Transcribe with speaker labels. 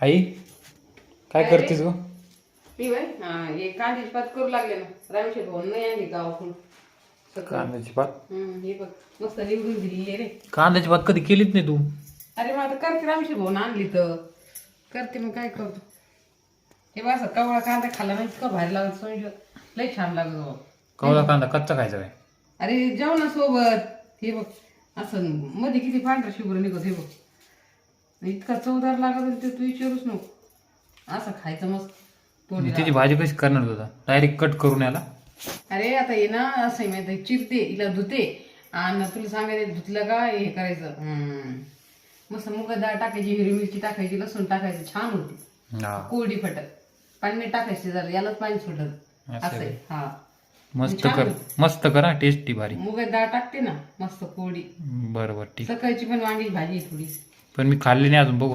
Speaker 1: आई काय करतेस गो?
Speaker 2: Me by हे कांद्याची पात करू लागले ना. रामशेठ भाऊ नाही आली गावाकडून सकाळी.
Speaker 1: कांद्याची पात?
Speaker 2: हे बघ मस्त निवडून दिली रे.
Speaker 1: कांद्याची पात कधी केलीच नाही तू.
Speaker 2: अरे मग आता करते रामशेठ भाऊ आणली तर करते. मग काय करतो हे बघ असं कवळा कांदा खाल्ला नाही इतका भारी लागत समज लय छान लागत बाबा.
Speaker 1: कवळा कांदा कच्चा खायचा काय?
Speaker 2: अरे जेवणासोबत हे बघ असं मध्ये किती पांढरा शुभ्र निघत हे बघ इतका चवदार लागत ते तू विचारूच नको. असं खायचं मस्त तोंडी
Speaker 1: त्याची भाजी कशी करणार होता? डायरेक्ट कट करून याला?
Speaker 2: अरे आता ये ना असं माहिती चिरते हिला धुते आणि तुला सांगायचं धुतलं का हे करायचं मस्त मुग डाळ टाकायची हिरवी मिरची टाकायची लसूण टाकायचं छान होती
Speaker 1: हा
Speaker 2: कोरडी फटत पाणी टाकायची जरा यालाच पाणी सुटत असं आहे. हा
Speaker 1: मस्त कर, मस्त करा, टेस्टी भारी.
Speaker 2: मुग डाळ टाकते ना मस्त कोरडी.
Speaker 1: बरोबर ठीक.
Speaker 2: सकाळची पण वांगी भाजी आहे थोडी
Speaker 1: पण मी खाल्ली नाही अजून, बघू.